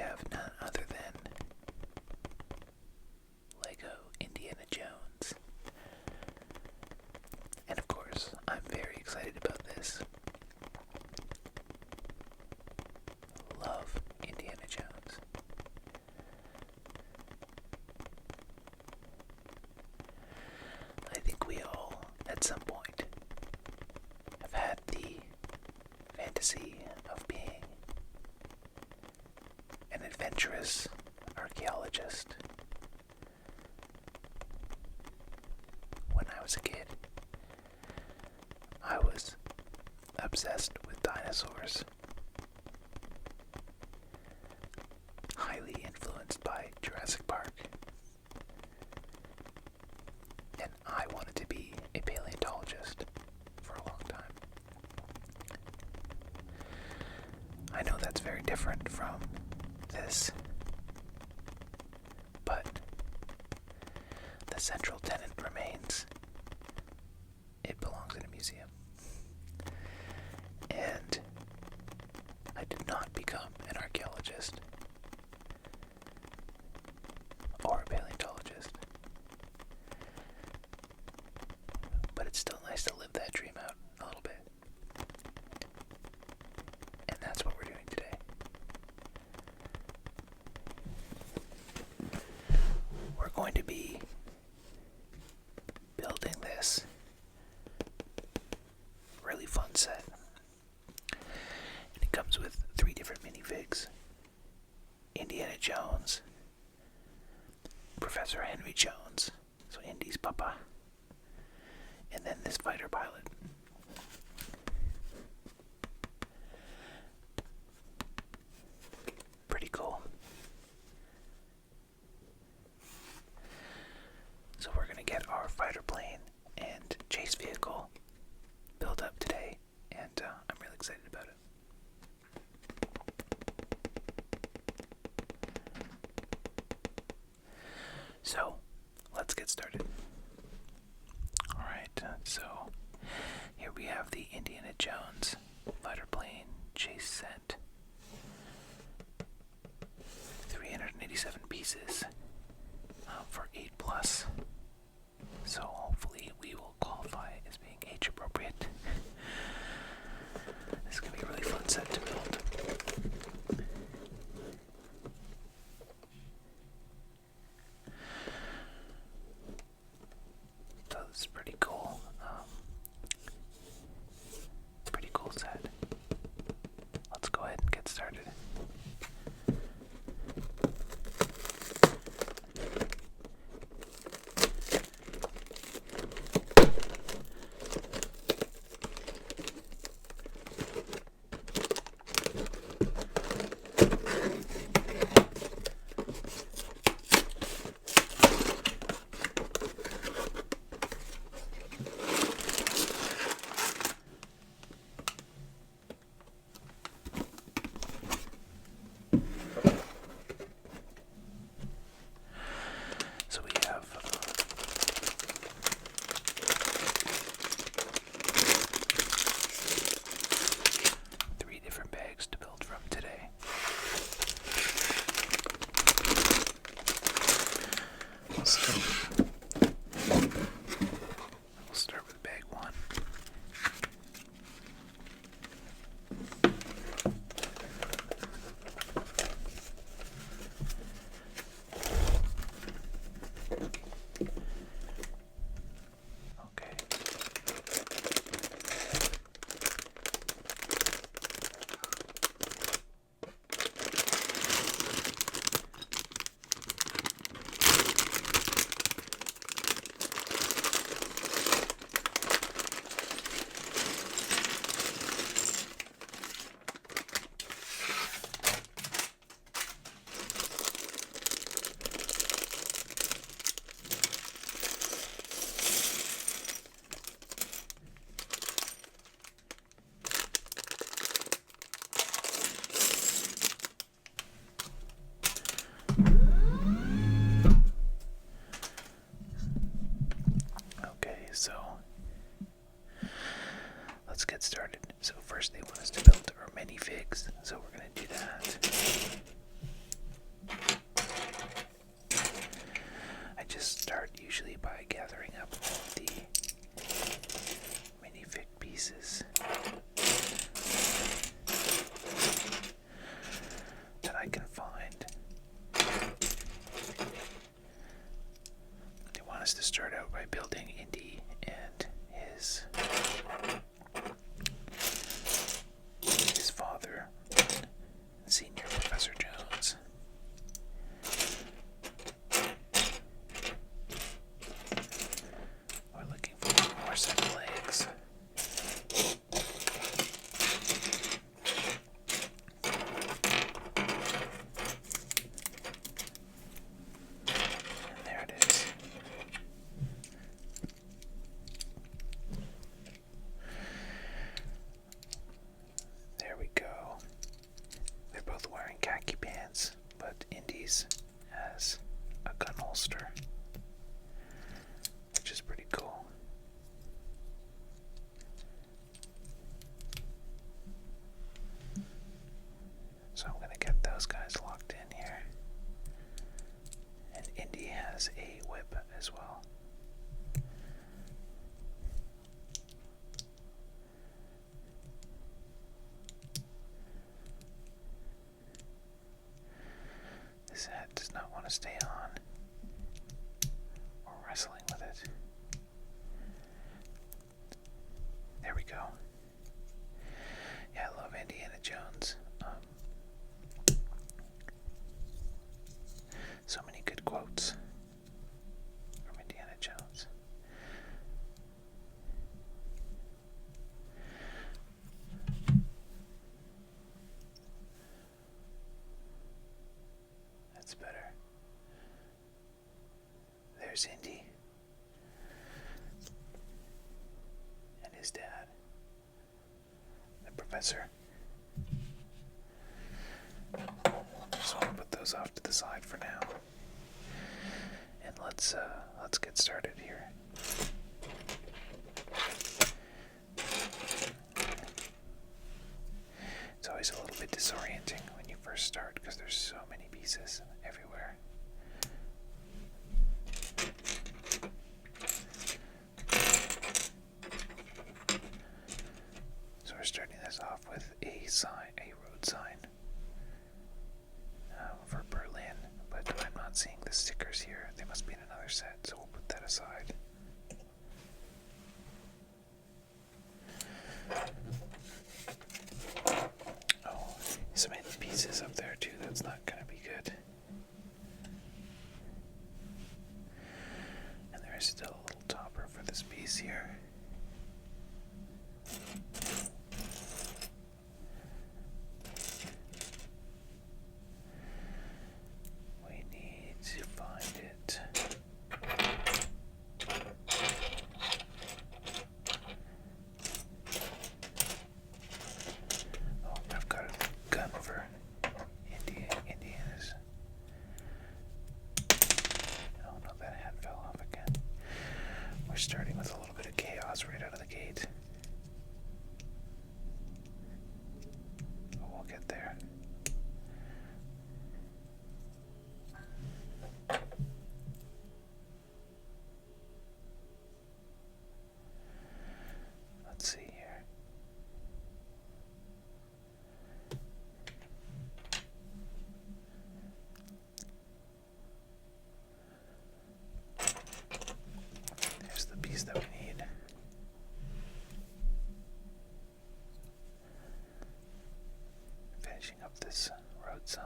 have none other than Lego Indiana Jones. And of course, I'm very excited about this. Love Indiana Jones. I think we all, at some point, have had the fantasy of being an adventurous archaeologist. When I was a kid, I was obsessed with dinosaurs, highly influenced by Jurassic Park, and I wanted to be a paleontologist for a long time. I know that's very different from this, but the central tenet remains: it belongs in a museum. And I did not become an archaeologist or a paleontologist, but it's still nice to live that dream out a little bit. And that's what we're doing today. We're going to be building this really fun set. And it comes with 3 different minifigs: Indiana Jones, Professor Henry Jones, so Indy's papa, and then this fighter pilot. Pretty cool. So we're going to get our fighter plane and chase vehicle built up today, and I'm really excited about it. So, let's get started. Alright, so here we have the Indiana Jones fighter plane chase set. 387 pieces for 8+. So hopefully we will qualify as being age appropriate. This is going to be a really fun set to build. So this is pretty cool. Pretty cool set. Let's go ahead and get started. So we have 3 different bags to build from today. We'll start with bag 1. piece has a gun holster, which is pretty cool. So I'm going to get those guys locked in here. And Indy has a whip as well. This hat does not want to stay on. We're wrestling with it. There we go. Yeah, I love Indiana Jones. So many good quotes from Indiana Jones. That's better. There's Indy and his dad, the professor. So I'll put those off to the side for now, and let's get started here. It's always a little bit disorienting when you first start because there's so many pieces everywhere. So we're starting this off with a sign, a road sign for Berlin, but I'm not seeing the stickers here. They must be in another set, so we'll put that aside. Oh, some hidden pieces up there too. That's not going to be good. And there is still a little topper for this piece here. We need to find it. Oh, I've got a gun for Indiana's. Oh no, that hat fell off again. We're starting with a little bit of chaos right out of the gate. But we'll get there. Let's see here. There's the piece that we need. Finishing up this road sign.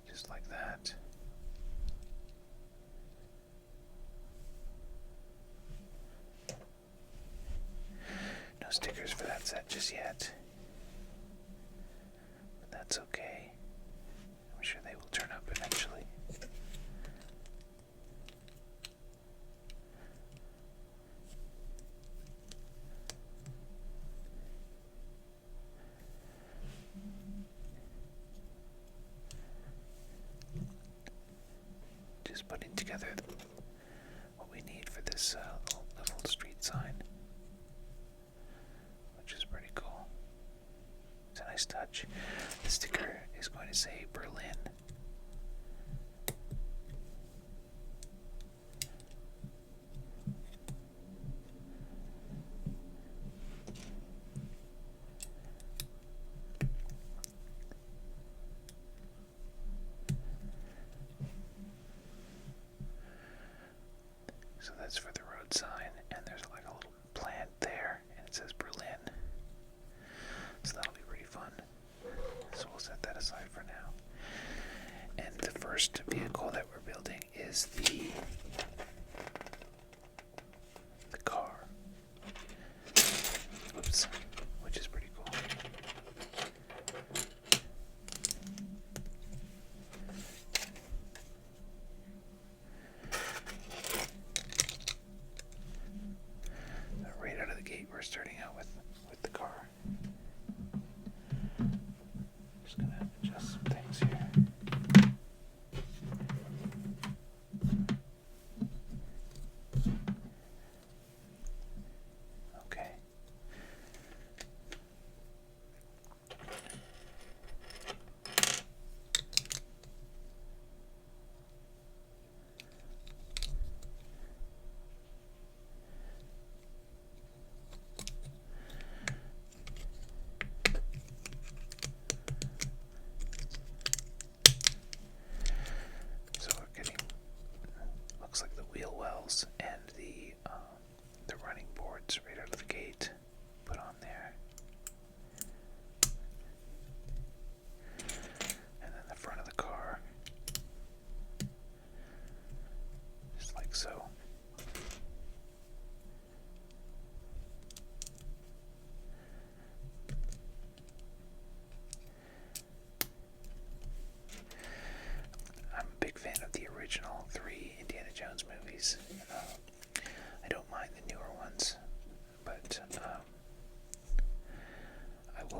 Just like that. No stickers for that set just yet. But that's okay. I'm sure they will turn up eventually. Just putting together what we need for this little street sign, which is pretty cool. It's a nice touch. The sticker is going to say Berlin. So that's for the road sign, and there's like a little plant there, and it says Berlin. So that'll be pretty fun. So we'll set that aside for now. And the first vehicle that we're building is the car. Oops, which is pretty cool. Right out of the gate, we're starting out with the car.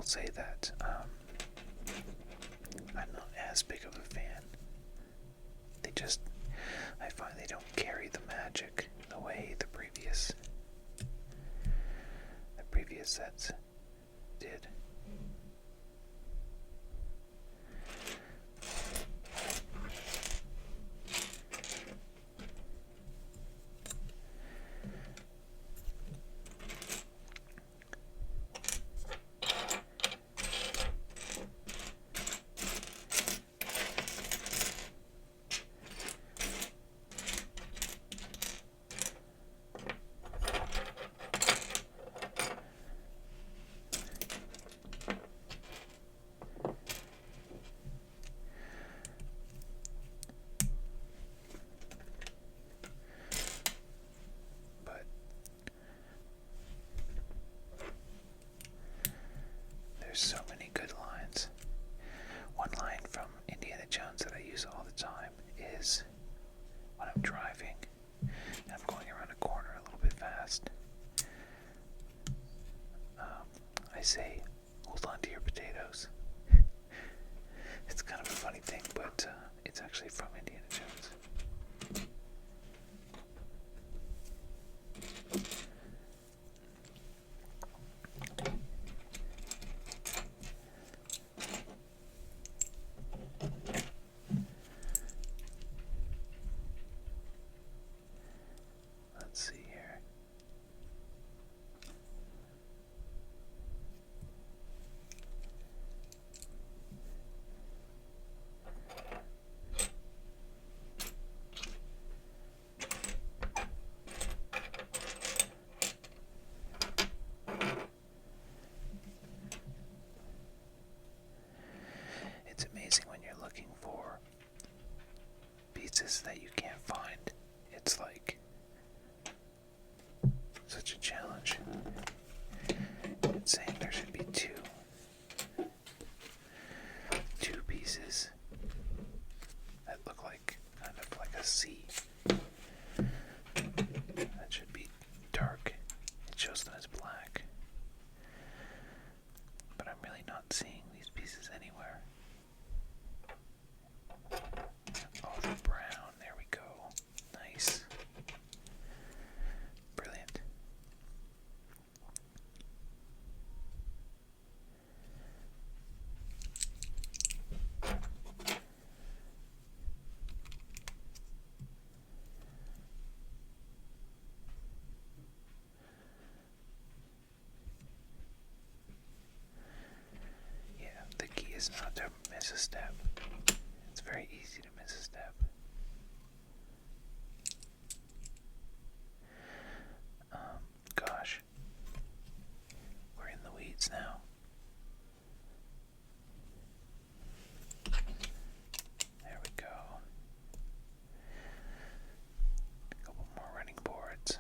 say that I'm not as big of a fan. I find they don't carry the magic the way the previous sets did. There's so many good lines. One line from Indiana Jones that I use all the time is when I'm driving and I'm going around a corner a little bit fast. I say, hold on to your potatoes. It's kind of a funny thing, but it's actually from Indiana Jones. Let's see here. It's amazing when you're looking for pieces that you can't find. It's like such a challenge. It's saying there should be two pieces that look like kind of like a C. That should be dark. It shows them as black. But I'm really not seeing these pieces anywhere. Oh, the brown. There we go. Nice. Brilliant. Yeah, the key is not to miss a step. It's very easy to miss a step. Gosh. We're in the weeds now. There we go. A couple more running boards.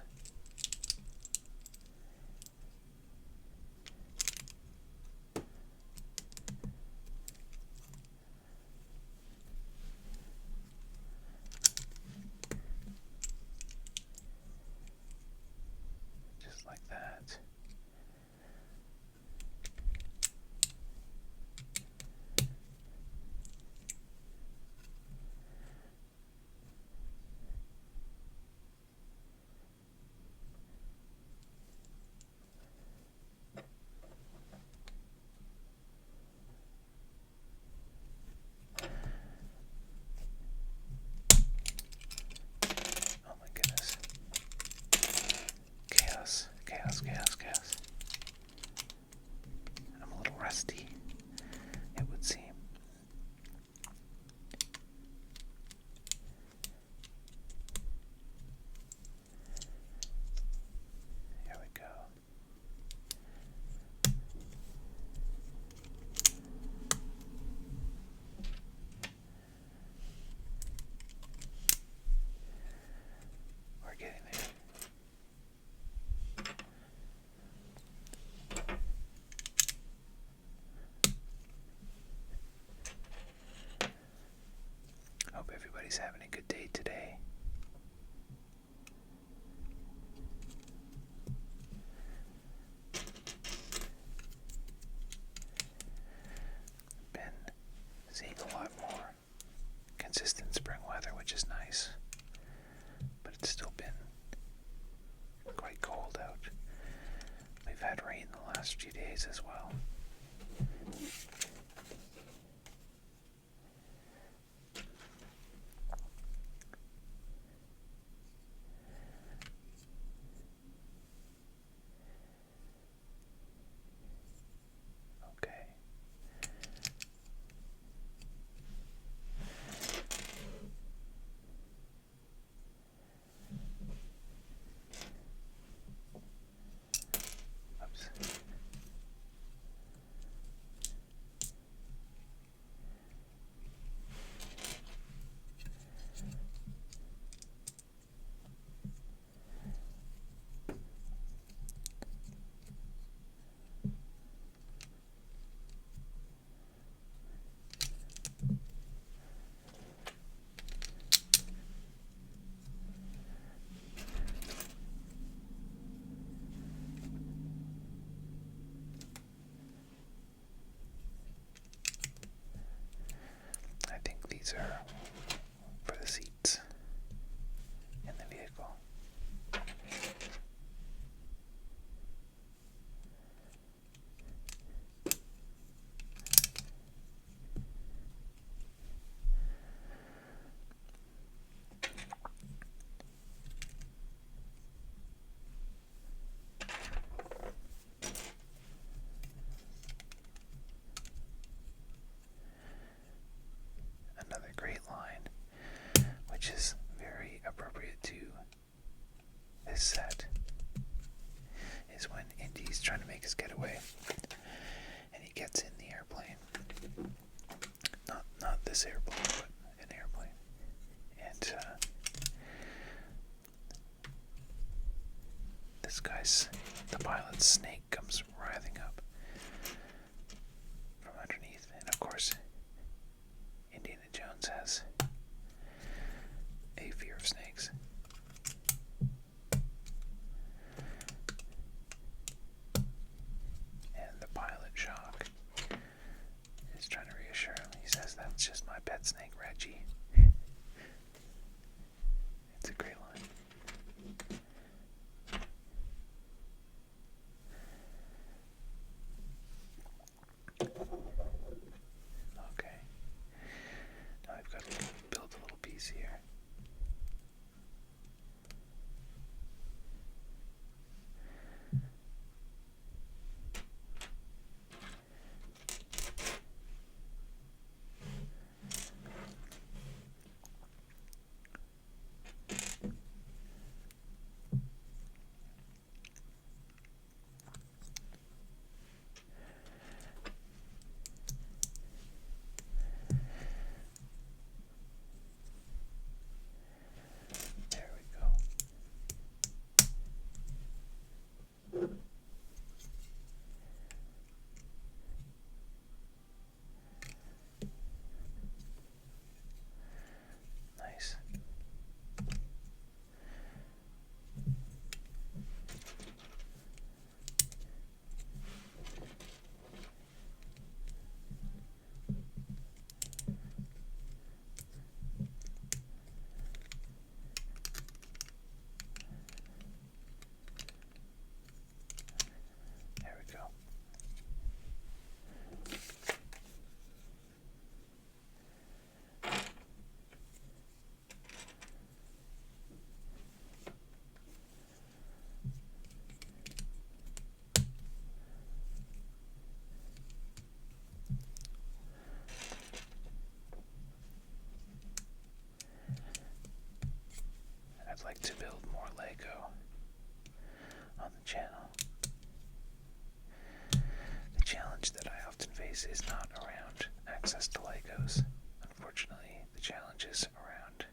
always is not around access to Legos. Unfortunately, the challenge is around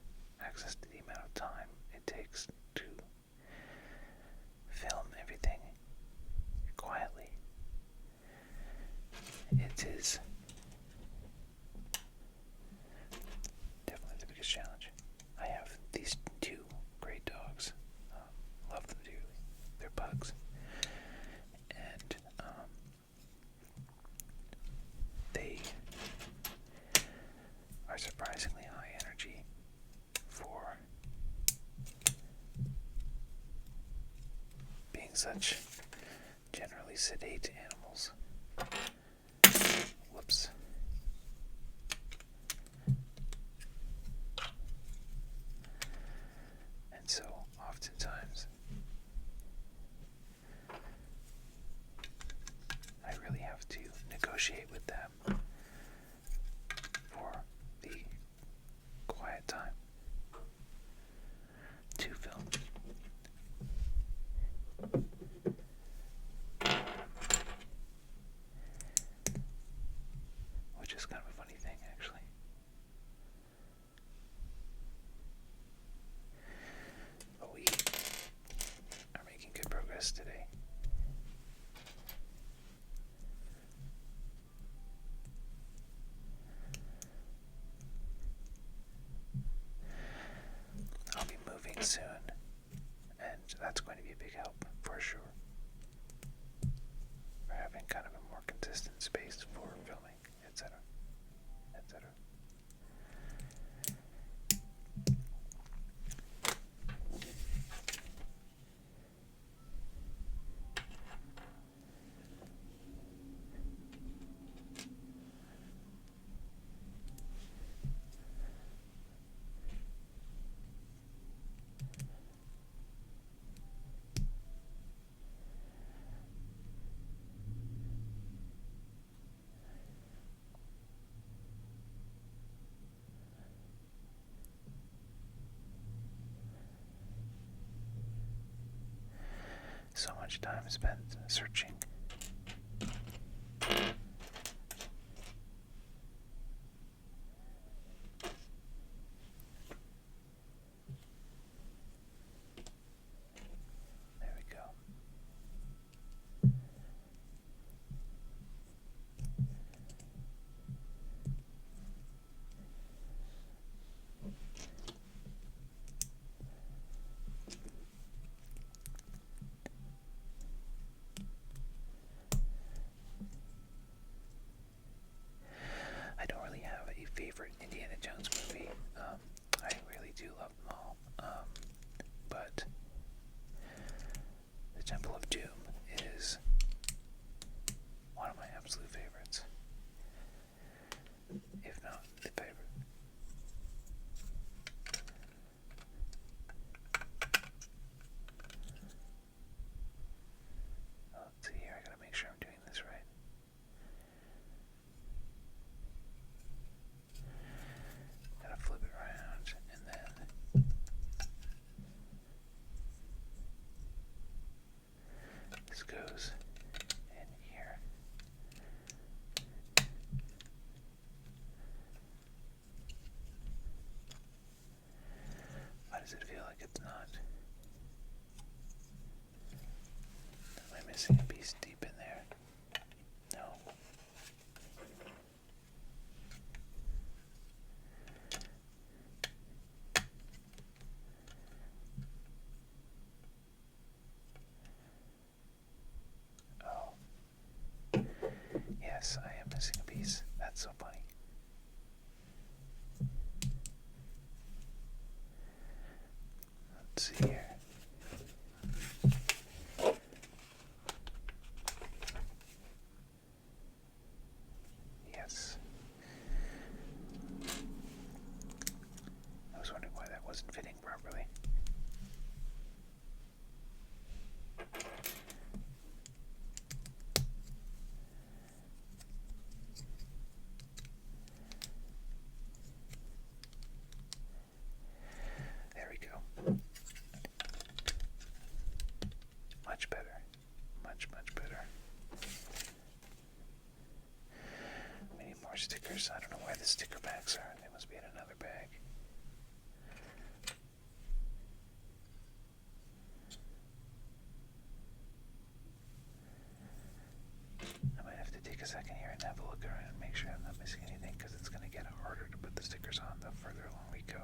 access to the amount of time it takes to film everything quietly. It is definitely the biggest challenge. I have these two great dogs. Love them dearly. They're pugs. And they are surprisingly high energy for being such generally sedate animals. Whoops. And so, oftentimes, I really have to negotiate with them for the quiet time to film. Which is kind of a funny thing, actually. But we are making good progress today. I'll be moving soon, and that's going to be a big help for sure. For having kind of a more consistent space for filming, etc. etc. So much time spent searching. There we go. I don't really have a favorite Indiana Jones movie. I really do love them all. But The Temple of Doom is one of my absolute favorites. If not the favorite. Let's see here, I gotta make sure I'm doing this right. Gotta flip it around, and then this goes in here. Why does it feel like it's not? Am I missing a piece deep in there? No. Oh. Yes, I am missing a piece. That's so funny. Let's see here. Yes. I was wondering why that wasn't fitting properly. stickers. I don't know where the sticker packs are. They must be in another bag. I might have to take a second here and have a look around and make sure I'm not missing anything, because it's going to get harder to put the stickers on the further along we go.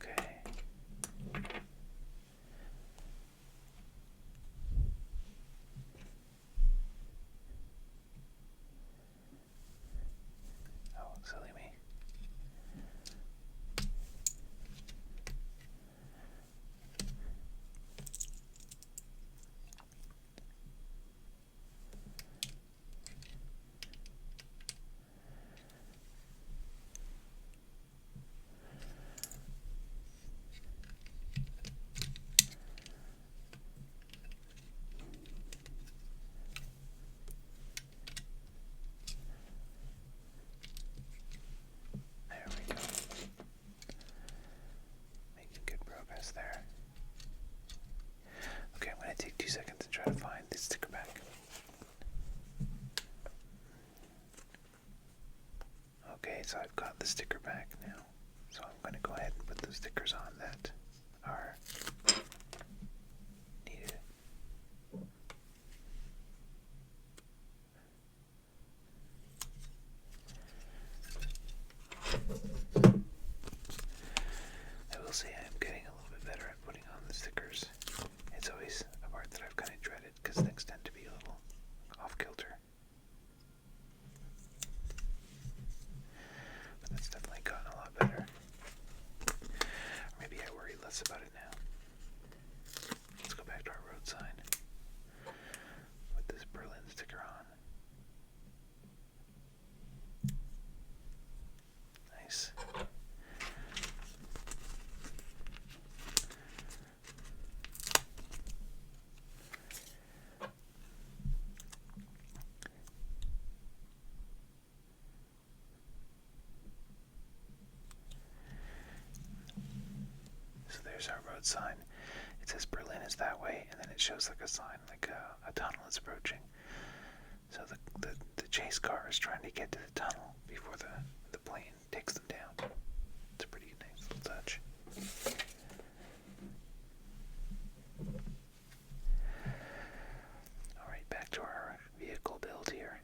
Okay. Oh, silly me. There we go. Making good progress there. Okay, I'm going to take 2 seconds and try to find the sticker pack. Okay, so I've got the sticker pack now. So I'm going to go ahead and put the stickers on that are needed. I will say I'm getting a little bit better at putting on the stickers. It's always a part that I've kind of dreaded because things tend to be a little off kilter. But that's definitely gotten a lot better. Or maybe I worry less about it now. Let's go back to our road sign. Put this Berlin sticker on. Nice. So there's our road sign. It says Berlin is that way, and then it shows like a sign, like a tunnel is approaching. So the chase car is trying to get to the tunnel before the plane takes them down. It's a pretty nice little touch. Alright, back to our vehicle build here.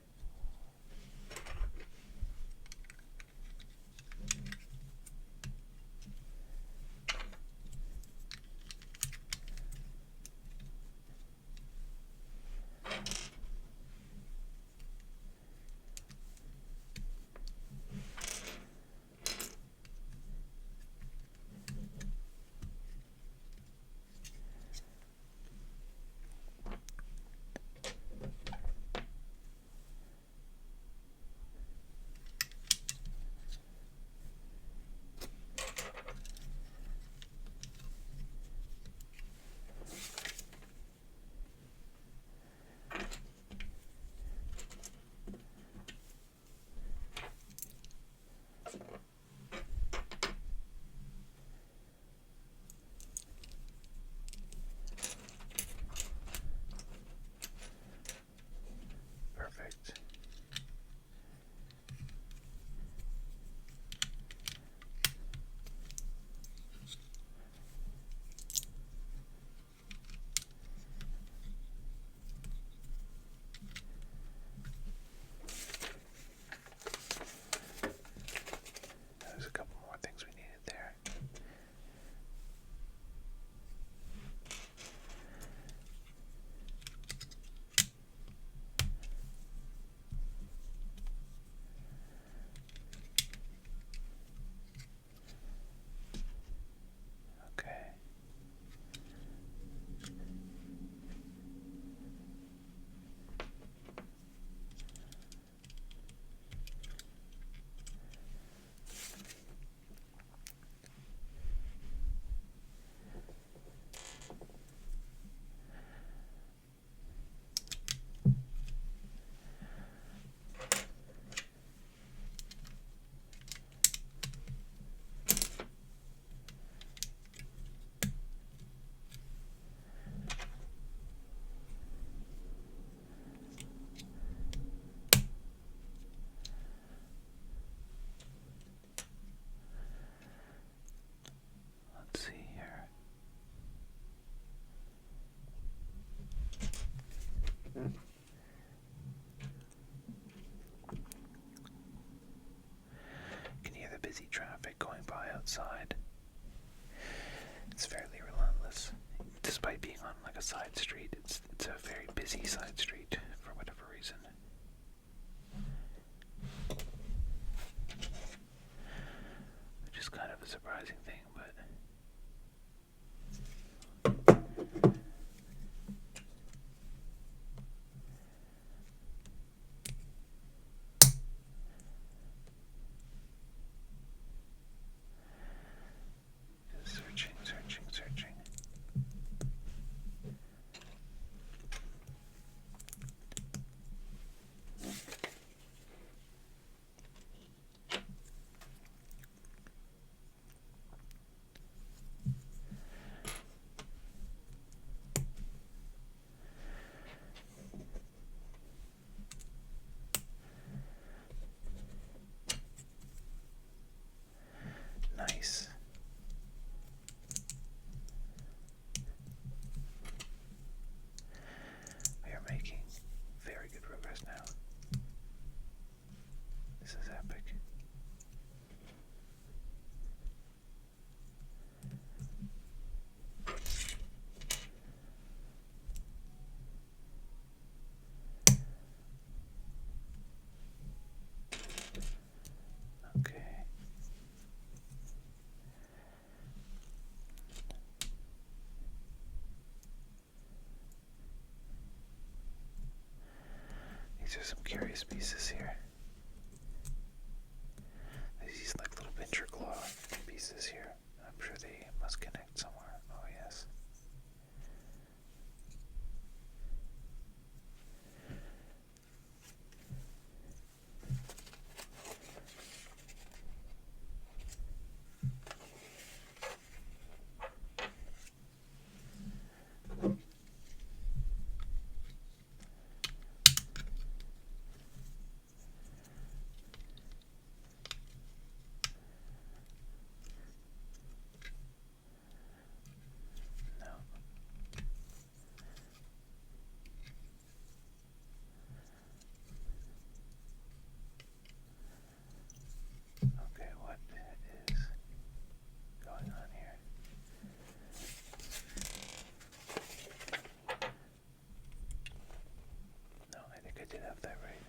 It's fairly relentless. Despite being on like a side street, it's a very busy side street for whatever reason. Which is kind of a surprising thing, but just searching. Nice. We are making very good progress now. This is epic. Okay. These are some curious pieces here. These like little pincher claw pieces here. I'm sure they must connect somewhere. Oh yes. No. Okay, what is going on here? No, I think I did have that right.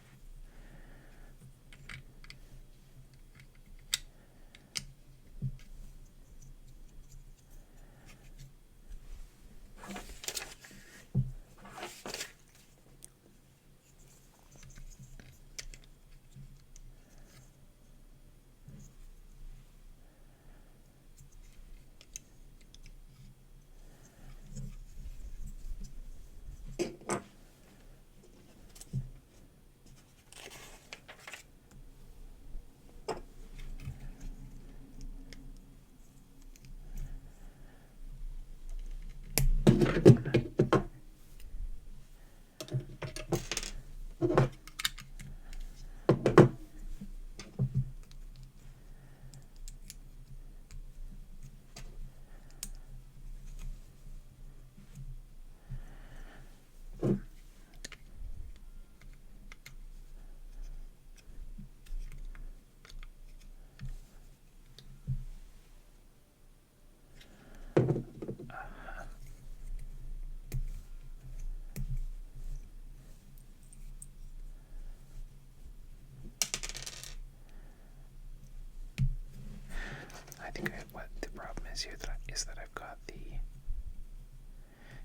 I think what the problem is here is that I've got the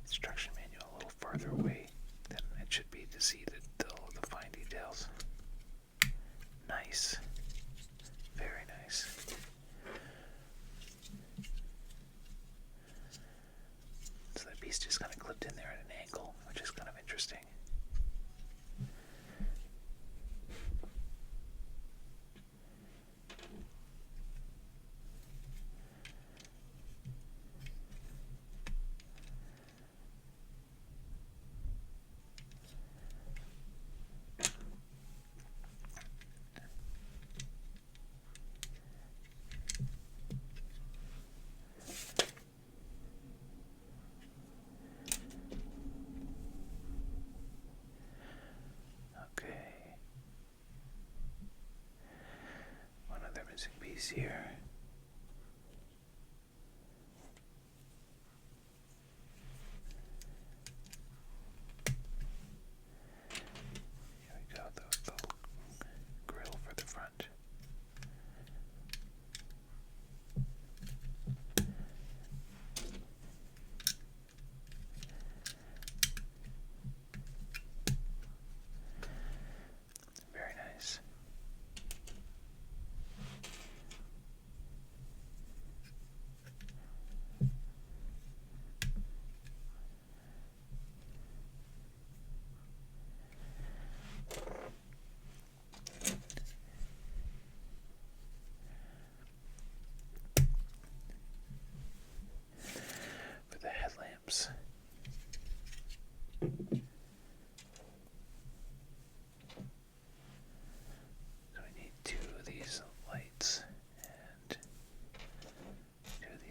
instruction manual a little farther away than it should be to see the fine details. Nice. Very nice. So that piece just kind of clipped in there at an angle, which is kind of interesting. Okay. One other missing piece here.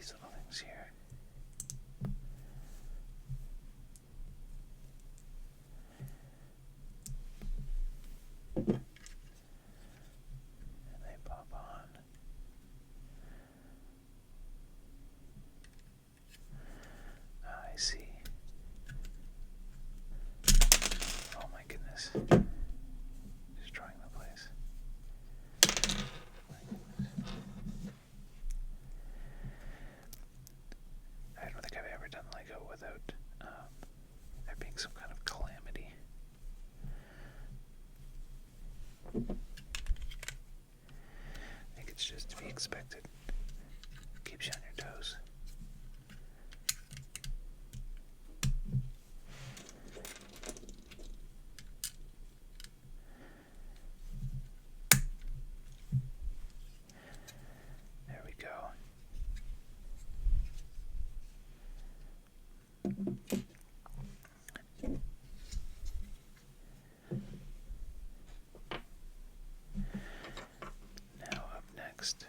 these little things here. And they pop on. I see. Oh my goodness. Destroying the place. I don't think I've ever done Lego without there being some kind of calamity. I think it's just to be expected. Keeps you on your toes. There we go. Now up next.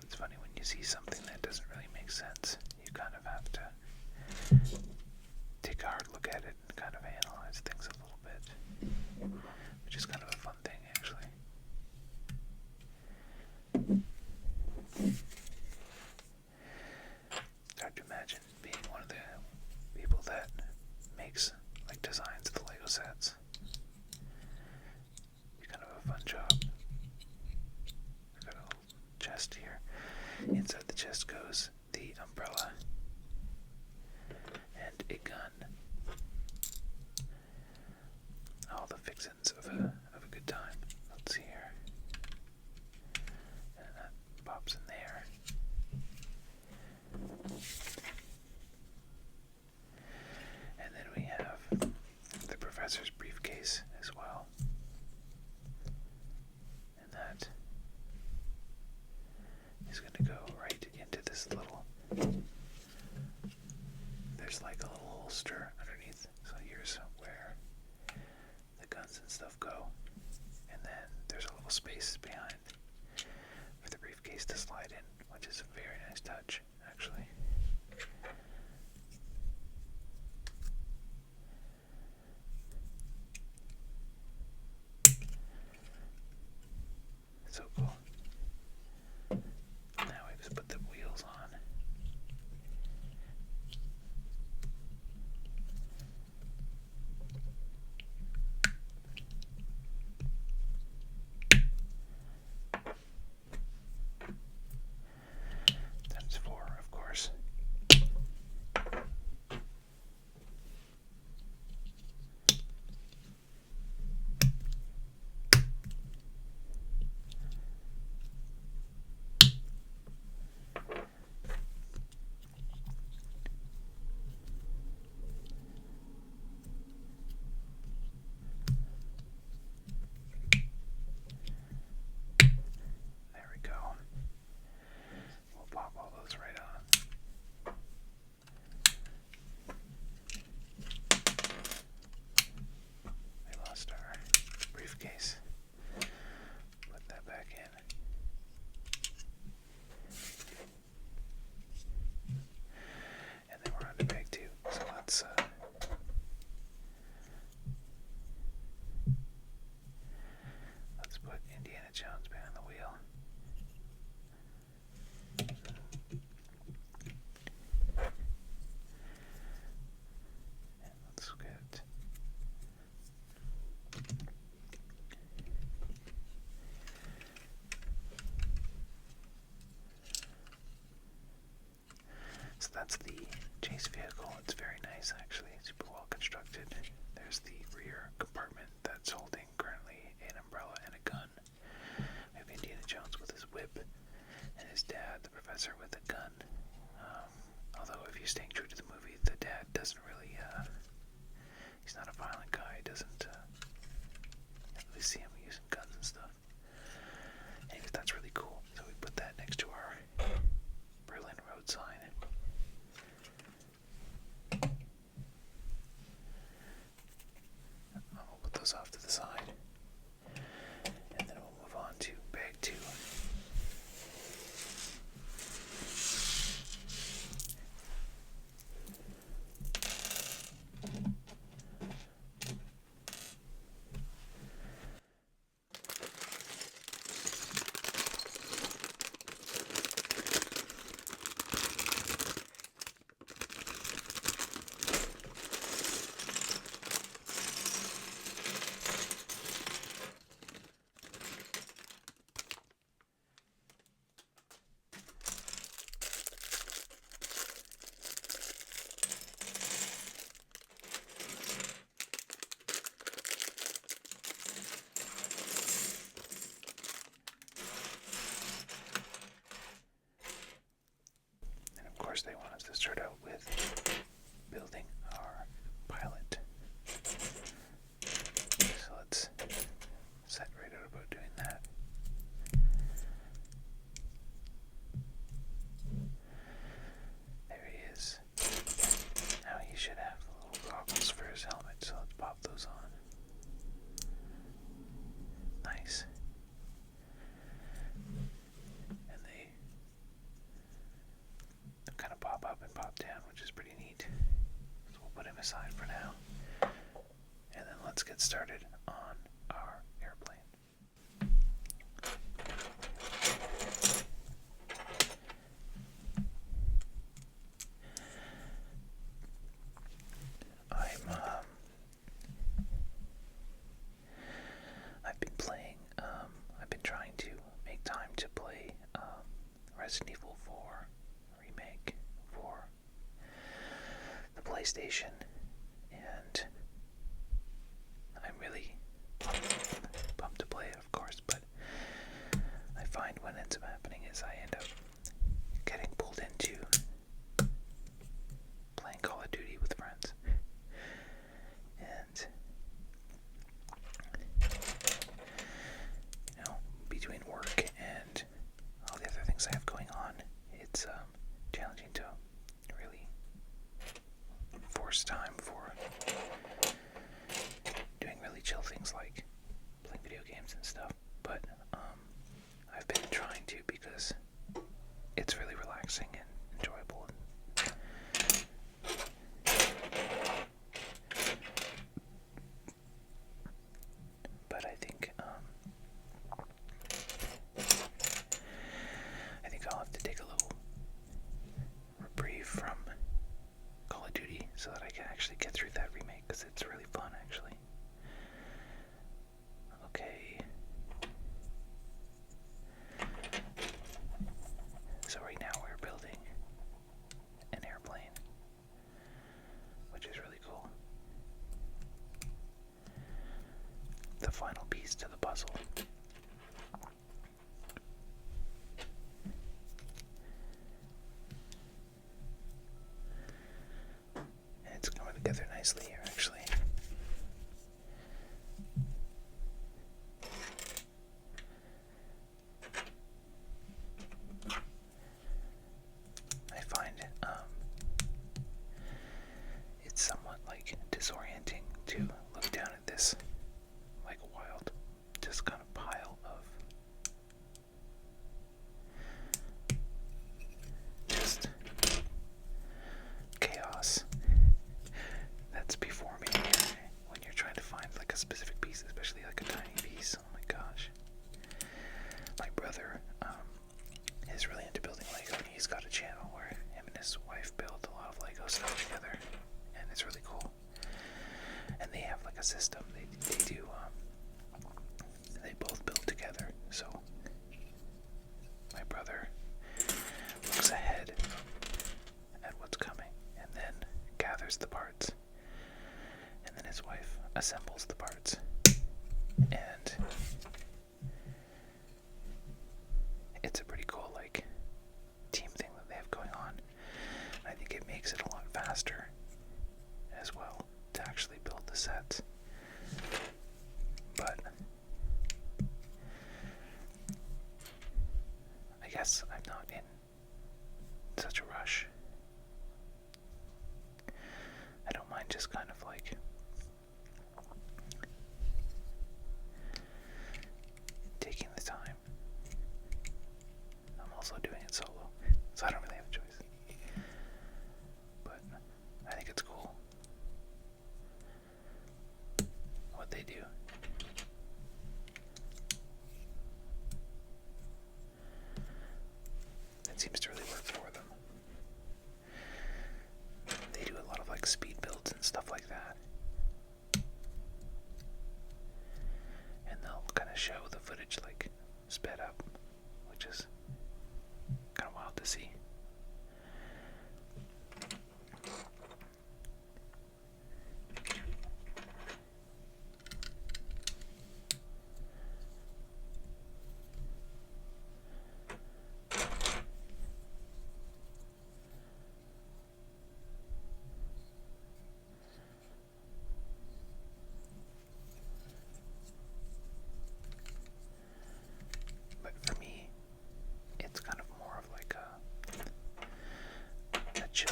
It's funny when you see something that doesn't really make sense, you kind of have to take a hard look at it and kind of analyze things a little bit, which is kind of a fun thing actually. It's hard to imagine being one of the people that makes, like, designs the Lego sets. It's kind of a fun job. I've got a little chest here. Inside the chest goes the umbrella and a gun. All the fixins of a good time. Let's see here. And that pops in there. And then we have the professor's briefcase as well. And that is going to go right into this little, there's like a little holster underneath. So here's where the guns and stuff go. And then there's a little space behind for the briefcase to slide in, which is a very nice touch, actually. So cool. Now we just put the wheels on. Times 4, of course. base vehicle. It's very nice, actually. Super well constructed. There's the rear compartment that's holding currently an umbrella and a gun. We have Indiana Jones with his whip, and his dad, the professor, with a gun. Although, if you're staying true to the movie, the dad doesn't really, he's not a violent guy. Doesn't really see him using guns and stuff. Anyways, that's really cool. So we put that next to our Berlin road sign. We'll put those off to the side. And then we'll move on to bag 2. They want us to start out with building our pilot. So let's set right out about doing that. There he is. Now he should have little goggles for his helmet, so let's pop those on. Nice. And they kind of pop up and pop down, which is pretty neat. So we'll put him aside for now. And then let's get started on our airplane. I've been trying to make time to play Resident Evil 4 remake for the PlayStation, and I'm really pumped to play it, of course, but I find what ends up happening is I end up getting pulled into playing Call of Duty with friends, and between work and all the other things I have going on, it's challenging to really force time for doing really chill things like playing video games and stuff. But I've been trying to, because it's really relaxing and enjoyable. But I think I'll have to take a little reprieve from Call of Duty so that I can actually get through that remake, because it's really fun, actually. Okay. So right now we're building an airplane, which is really cool. The final piece to the puzzle. It's coming together nicely here, actually. I find it's somewhat disorienting to look down at this wild, just kind of pile of just chaos that's before me when you're trying to find a specific piece, especially a tiny piece. Oh my gosh. My brother is really into building Lego, and he's got a channel where him and his wife build a lot of Lego stuff together, and it's really cool. And they have a system. They do they both build together. So my brother looks ahead at what's coming, and then gathers the parts, and then his wife assembles the parts. And it's a pretty cool, like, team thing that they have going on. And I think it makes it a lot faster as well to actually build the sets. But I guess I'm not in such a rush. I don't mind just kind of like taking the time. I'm also doing it solo, so I don't really have a choice. But I think it's cool what they do. It seems to really work for them. They do a lot of like speed builds and stuff like that. And they'll kind of show the footage like sped up, which is kind of wild to see. But for me, it's kind of more of like a chill,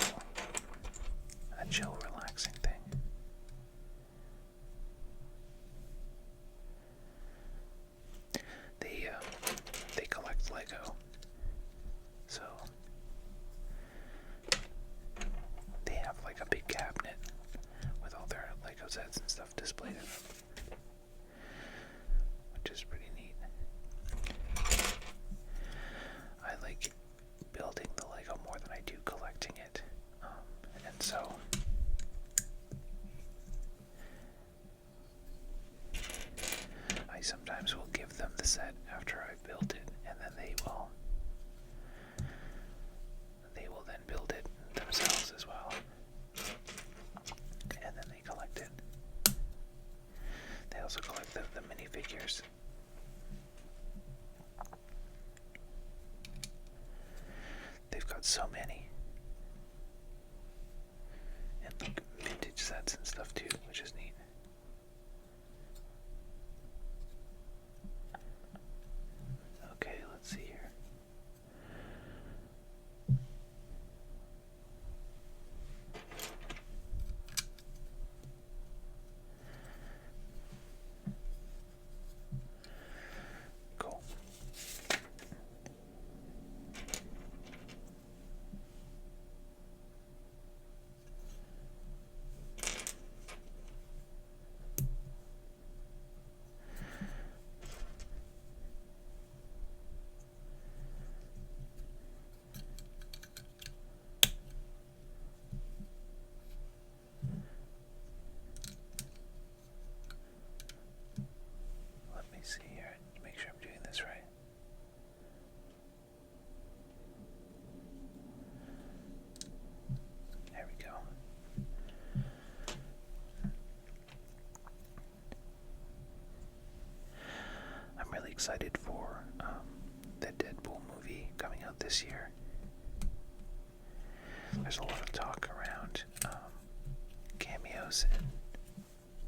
relaxing thing. They collect Lego, so they have like a big cabinet with all their Lego sets and stuff displayed in them, which is pretty neat. I like building the Lego more than I do collecting it, and so I sometimes will give them the set after I've built it, and then they will then build it themselves as well, and then they collect it. They also collect the minifigures. They've got so many, and like vintage sets and stuff too, which is neat. Okay, let's see here. Cool. Let me see here, make sure I'm doing this right. There we go. I'm really excited for the Deadpool movie coming out this year. There's a lot of talk around cameos and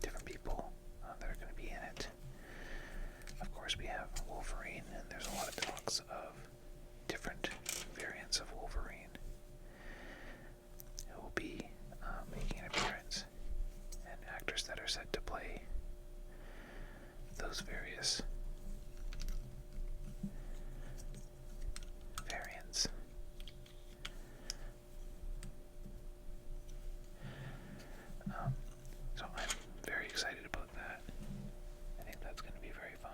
different people that are going to be in it. Of course, we have Wolverine, and there's a lot of talks of different variants of Wolverine who will be making an appearance, and actors that are set to play those various variants. So I'm very excited about that. I think that's going to be very fun.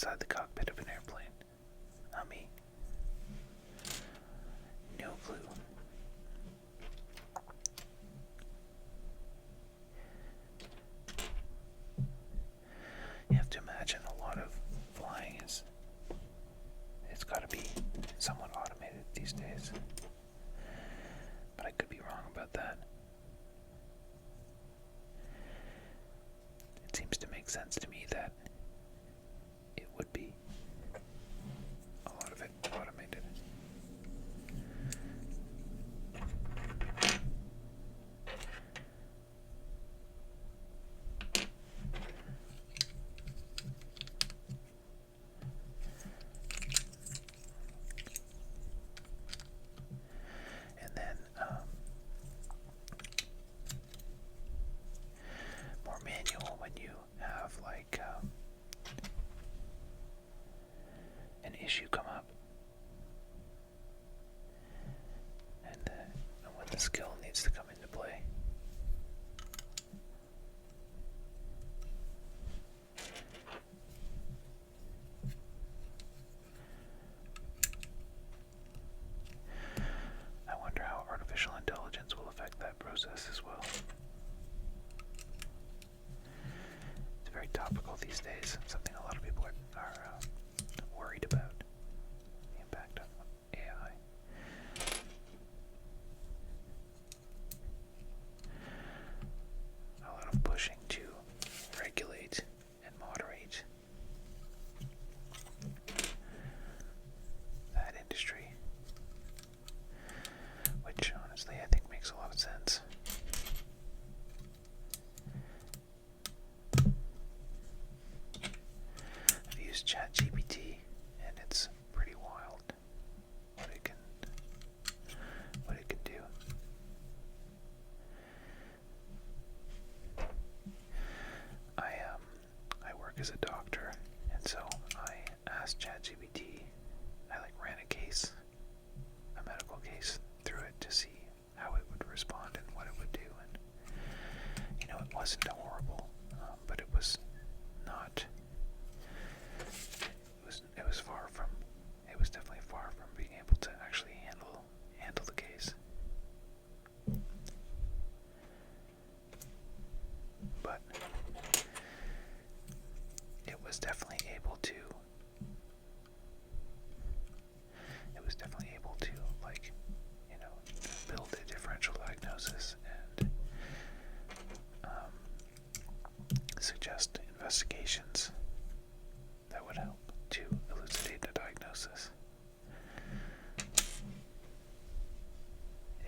inside the cockpit of an airplane? Not me. No clue. You have to imagine a lot of flying is, it's got to be somewhat automated these days. But I could be wrong about that. It seems to make sense to me that it would be a lot of it automated. And then more manual when you have like an issue come up, and when the skill needs to come into play. I wonder how artificial intelligence will affect that process as well. It's very topical these days, something a lot of people are worried about, the impact of AI. A lot of pushing to regulate and moderate that industry, which honestly I think makes a lot of sense. I've used ChatGPT and it's pretty wild what it can do. I work as a doctor, and so I asked ChatGPT. I ran a case, a medical case, through it to see how it would respond and what it would do. And it wasn't horrible, but it was not. It was far from. It was definitely far from being able to actually handle the case. But it was definitely able to. Build a differential diagnosis and suggest investigations that would help to elucidate a diagnosis.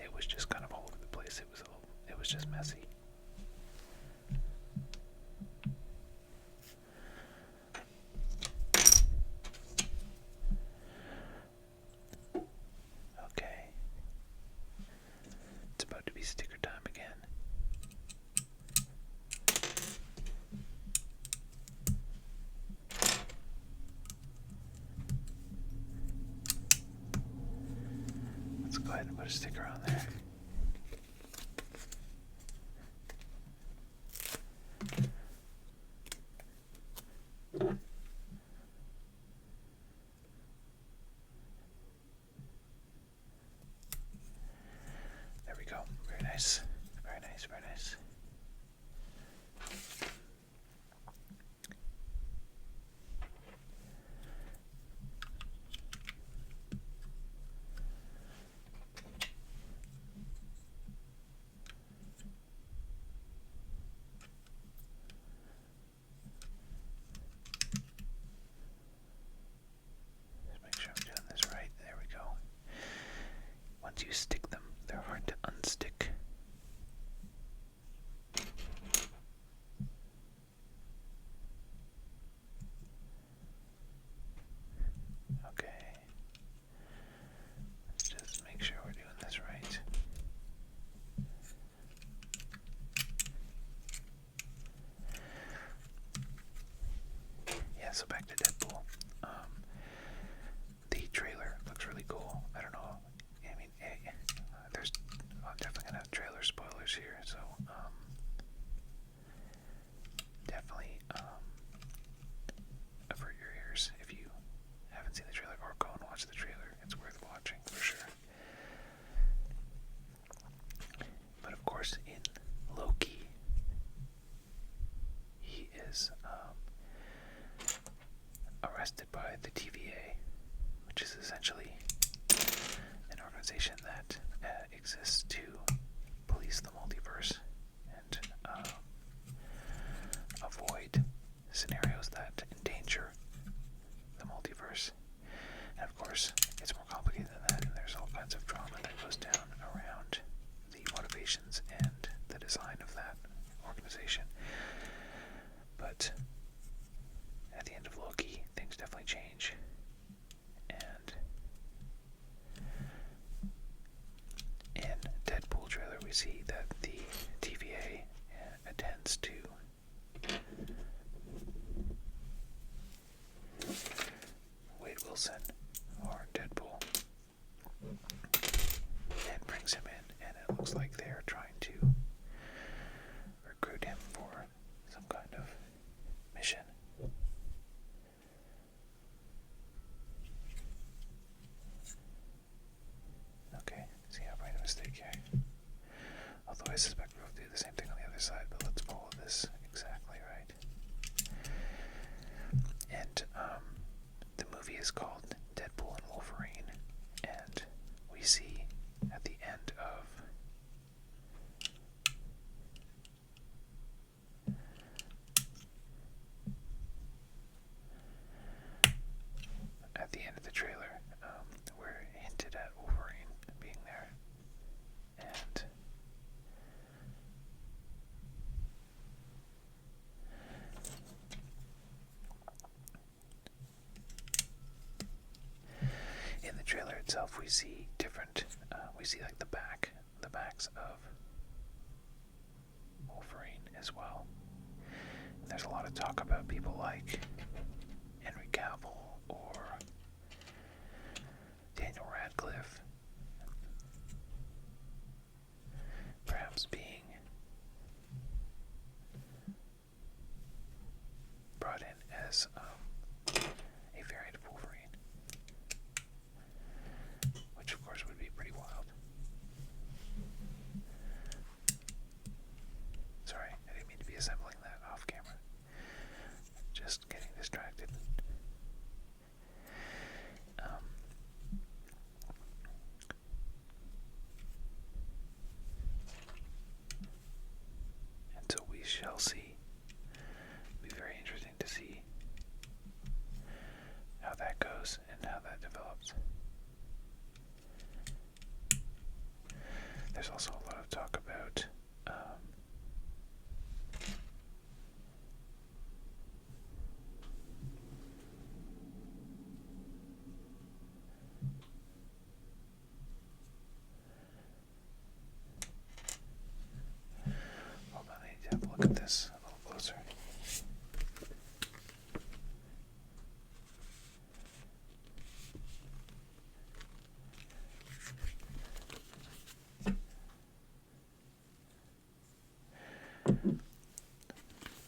It was just kind of all over the place. It was just messy. Okay. It's about to be sticker time again. Let's go ahead and put a sticker on there. There we go. Very nice. Very nice, very nice. Just make sure I'm doing this right. There we go. Once you stick them, they're hard to unstick. Okay. Let's just make sure we're doing this right. Yeah, so back to Deadpool. The trailer looks really cool. I don't know. I mean, I'm definitely gonna have trailer spoilers here, so definitely avert your ears watch the trailer. It's worth watching for sure. But of course, in Loki, he is arrested by the TVA, which is essentially an organization that exists to police the multiverse and avoid scenarios that endanger the multiverse. And of course, it's more complicated than that, and there's all kinds of drama that goes down around the motivations and the design of that organization. But at the end of Loki, things definitely change. And in Deadpool trailer, we see that the TVA attends to Wade Wilson, or Deadpool, and brings him in, and it looks like they're trying to recruit him for some kind of mission. Okay, see, I made a mistake here. Although I suspect we'll do the same thing on the other side, but let's follow this exactly right. And the movie is called Deadpool and Wolverine, and we see at the end of the trailer, we're hinted at Wolverine being there, and in the trailer itself, we see different. We see like the backs of Wolverine as well. And there's a lot of talk about people like Henry Cavill or Daniel Radcliffe perhaps being brought in as a variant of Wolverine, which of course would be pretty wild. Sorry, I didn't mean to be assembling that off camera. Just getting distracted. And so we shall see. It'll be very interesting to see how that goes and how that develops. There's also a lot of talk about hold on, I need to have a look at this a little closer.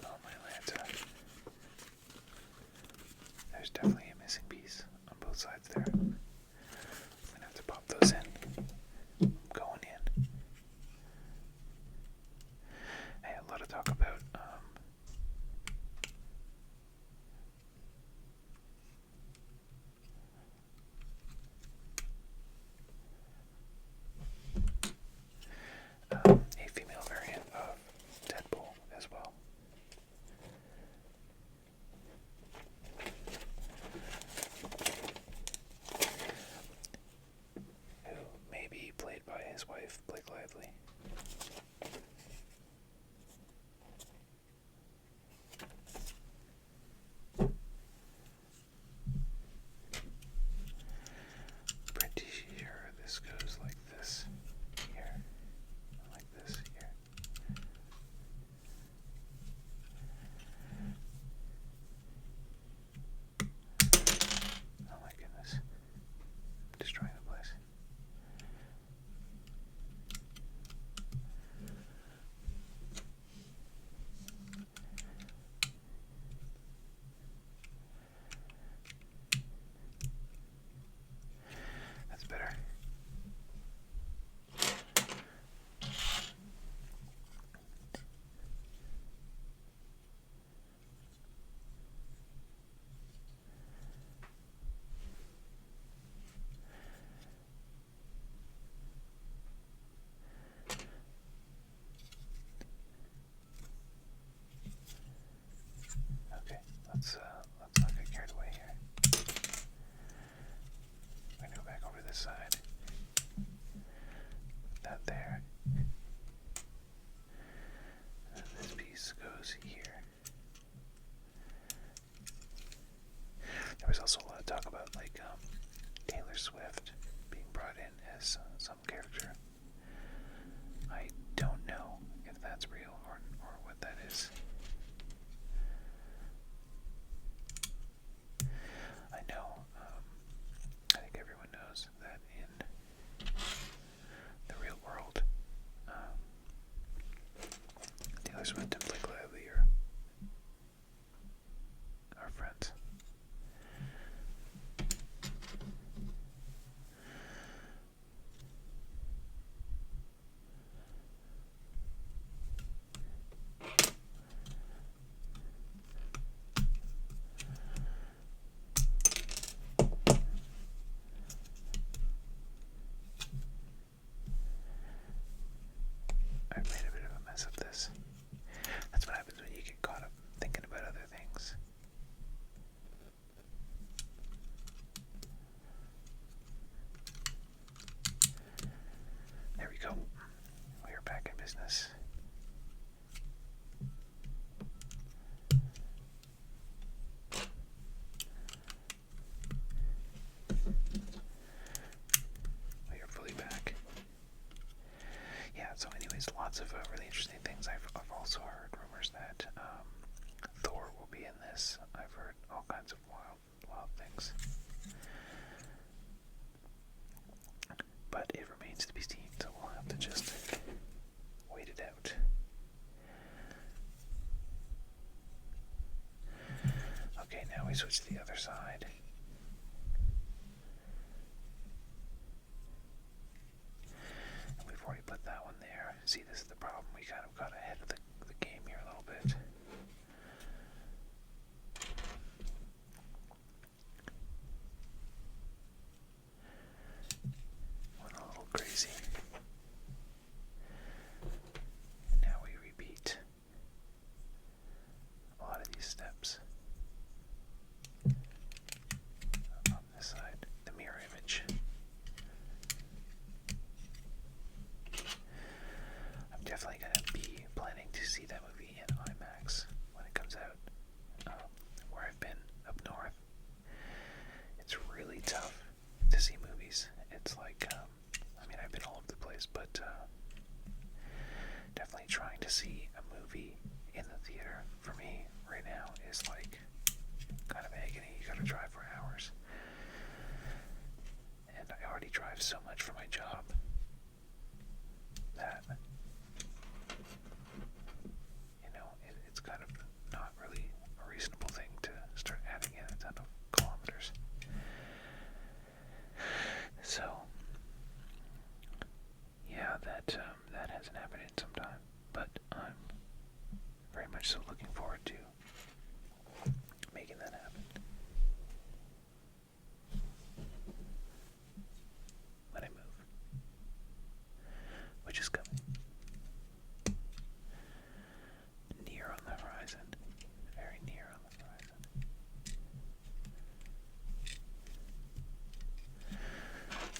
Oh my Lanta. There's definitely a missing piece on both sides there. I'm gonna have to pop those in. Going in. Hey, a lot of talk about let's not get carried away here. We're gonna go back over this side. That there. And this piece goes here. There was also a lot of talk about like Taylor Swift being brought in as some character. I don't know if that's real or what that is. I know, I think everyone knows that in the real world, Taylor Swift and Blake Lively are friends. I've made a bit of a mess of this. That's what happens when you get caught up thinking about other things. There we go. We are back in business. We are fully back. Yeah, so anyways, lots of really interesting things. I've also heard rumors that Thor will be in this. I've heard all kinds of wild things. But it remains to be seen, so we'll have to just wait it out. Okay, now we switch to the other side. And we've already put that one there. See, this is the problem. We kind of got ahead of the game here a little bit. Went a little crazy. Now we repeat a lot of these steps. On this side, the mirror image. I'm definitely going to be planning to see that movie in IMAX when it comes out. Where I've been up north, it's really tough to see movies. It's like, I mean, I've been all over the place, but definitely trying to see a movie in the theater for me right now is like kind of agony. You gotta drive for hours. And I already drive so much for my job that, you know, it's kind of not really a reasonable thing to start adding in a ton of kilometers. So, yeah, that hasn't happened in some time, but I'm very much so looking forward to making that happen. When I move, which is coming. Near on the horizon. Very near on the horizon.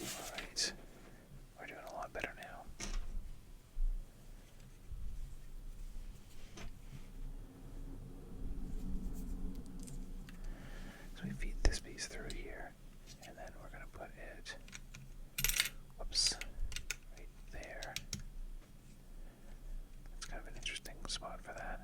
Alright. We're doing a lot better now. So we feed this piece through here, and then we're going to put it, whoops, right there. It's kind of an interesting spot for that.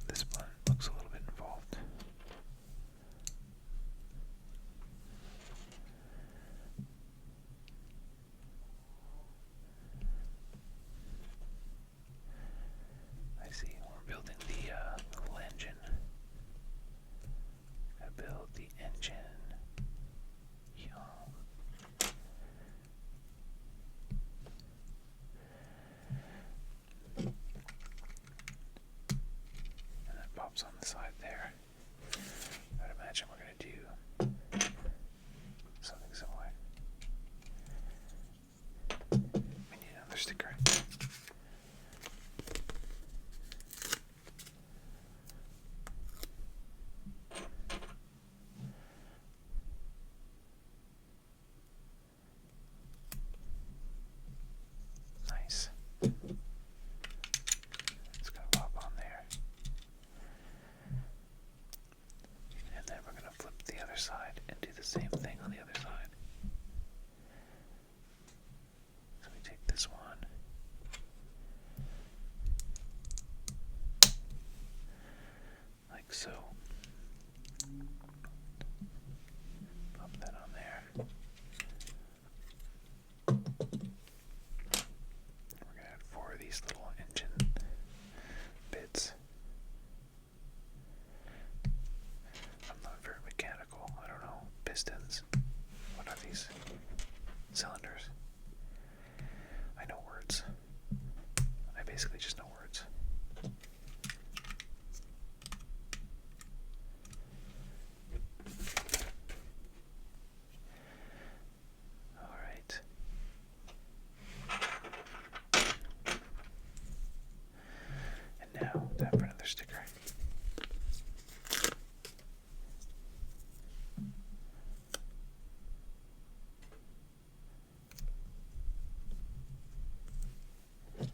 This one looks a little bit involved. arms on the side there. I'd imagine we're going to do something similar. We need another sticker. Nice. It's going to pop on there. And then we're going to flip the other side and do the same thing on the other side. So we take this one. Like so. Pop that on there. We're going to add 4 of these little engine bits. I'm not very mechanical. I don't know. Pistons. What are these? Cylinders. I know words. I basically just know words. Alright. And now, time for another sticker. And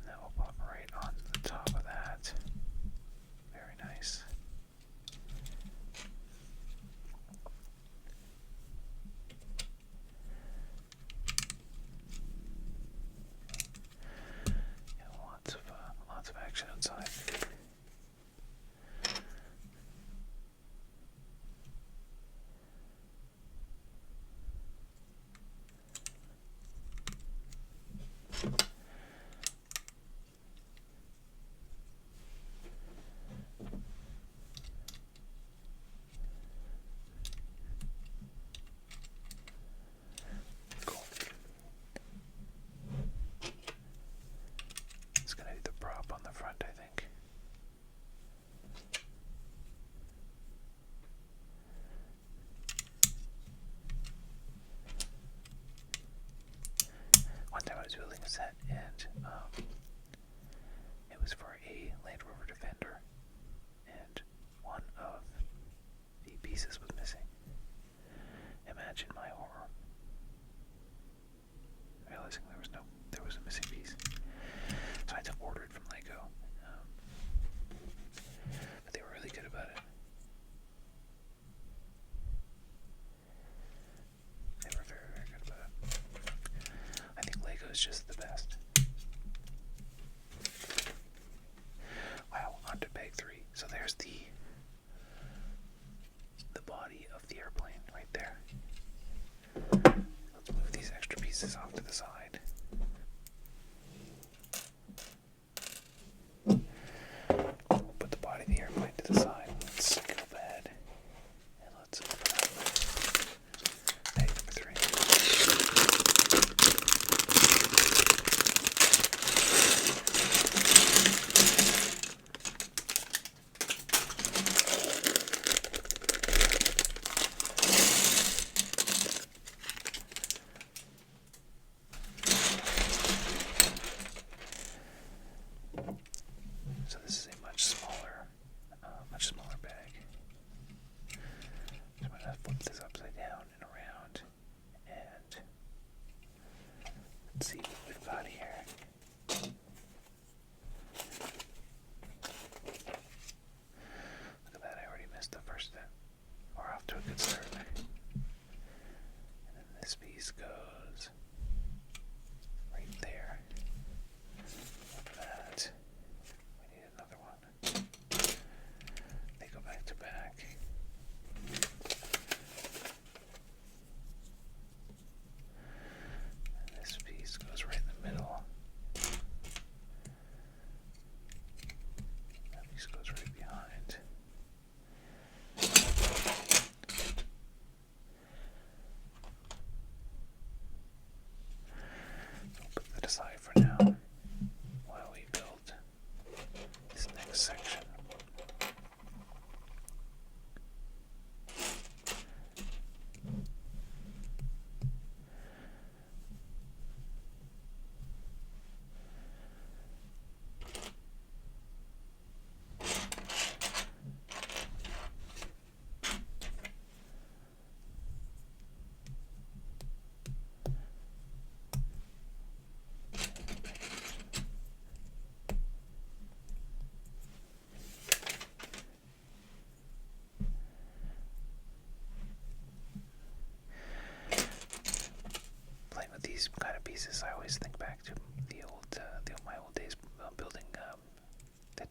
that will pop right on the top of that. Very nice. Yeah, lots of action outside. Cool. It's gonna be the prop on the front, I think. One time I was building a set and it was for a Land Rover Defender and one of the pieces was missing. Imagine my horror. Realizing there was a missing piece. So I had to order it from Lego. But they were really good about it. They were very, very good about it. I think Lego is just the best. Wow, on to bag 3. So there's the body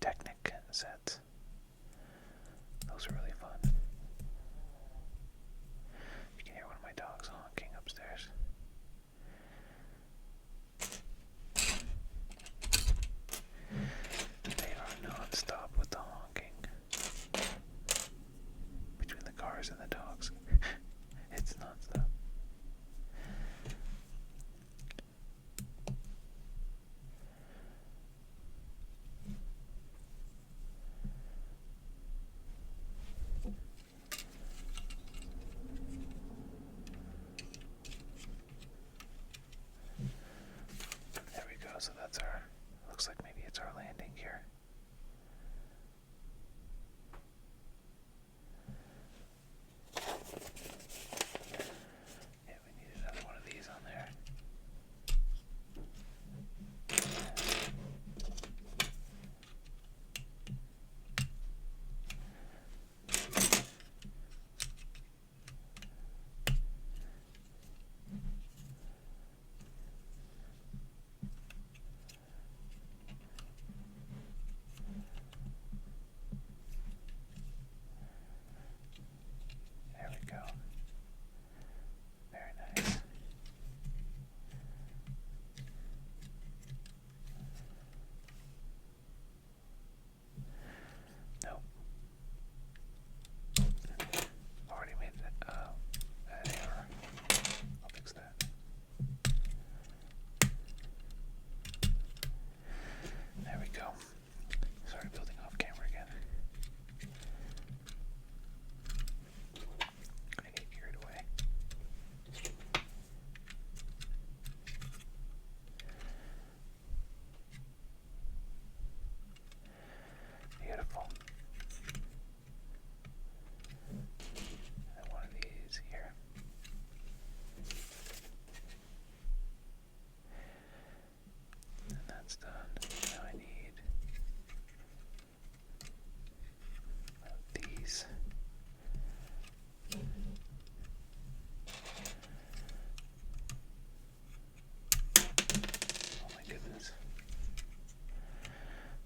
Technic sets. Those are really fun. You can hear one of my dogs honking upstairs. They are non-stop with the honking between the cars and the dogs. It's non-stop. There we go, so that's our, looks like maybe it's our landing here. Yeah, we need another one of these on there. There we go. Very nice. Nope. Already made an error. I'll fix that. There we go. Started building off camera again. I get carried away. Beautiful. And one of these here. And that's done. Now I need these. Oh my goodness.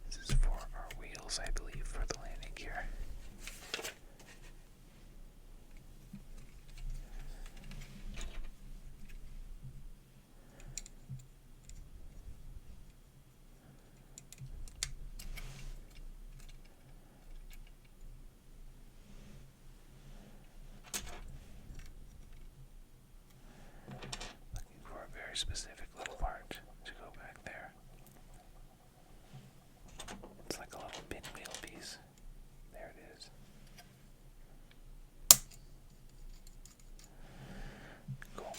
This is for our wheels, I believe, for the landing gear. Looking for a very specific little part to go back there. It's like a little pinwheel piece. There it is. Cool.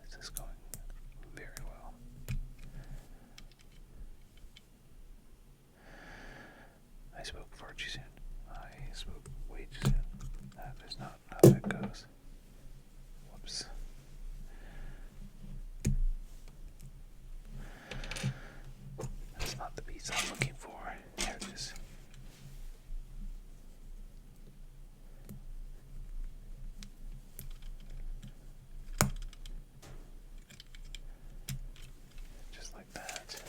This is going very well. I spoke far too soon. I spoke way too soon. That is not how that goes. Whoops. That's not the piece I'm looking for. There it is. Just like that.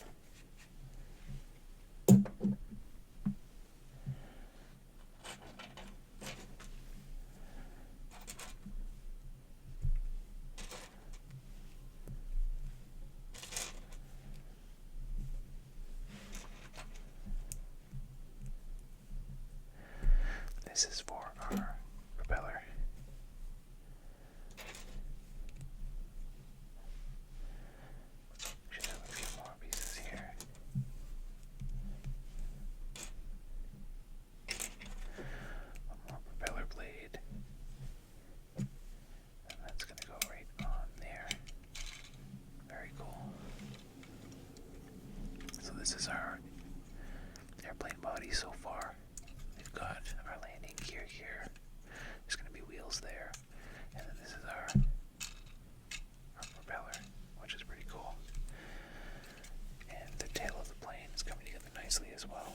This is for our propeller. Should have a few more pieces here. One more propeller blade. And that's going to go right on there. Very cool. So this is our airplane body so far. We've we've got our landing gear here. There's going to be wheels there. And then this is our propeller, which is pretty cool. And the tail of the plane is coming together nicely as well.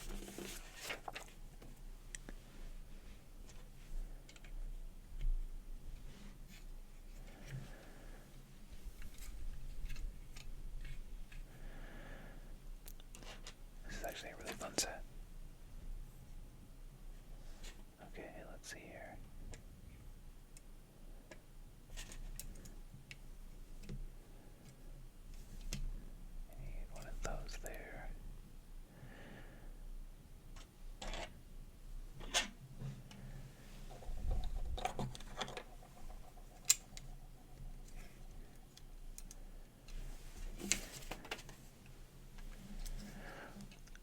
This is actually a really fun set. Okay, let's see here. I need one of those there.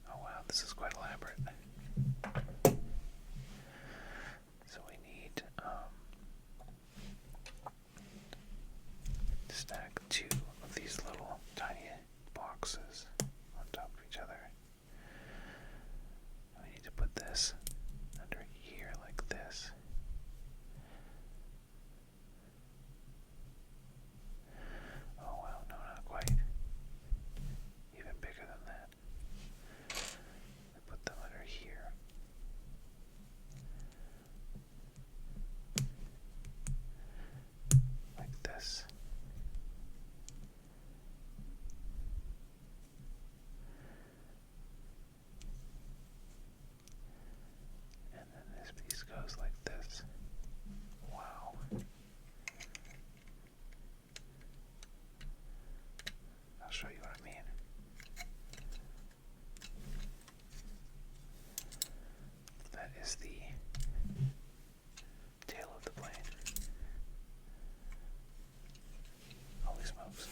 Oh wow, this is quite elaborate. So we need to stack two of these little tiny boxes on top of each other. We need to put this under here like this. Oh wow, no, not quite. Even bigger than that. We put them under here. Like this. And then this piece goes like this. Wow. I'll show you what I mean. That is the tail of the plane. Holy smokes.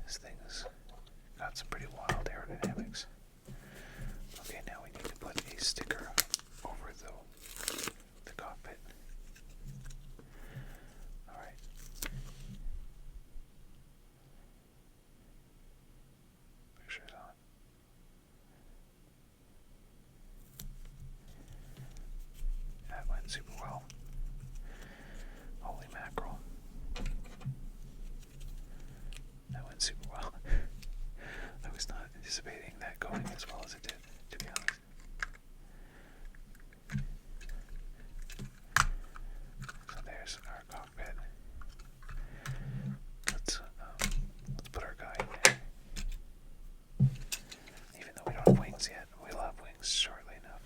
This thing's got some pretty wild aerodynamics. Okay, now we need to put a sticker over the cockpit. Alright. Picture's on. That went super well. Holy mackerel. That went super well. I was not anticipating that going as well as it did, to be honest. So there's our cockpit. Let's put our guy in there. Even though we don't have wings yet, we'll have wings shortly enough.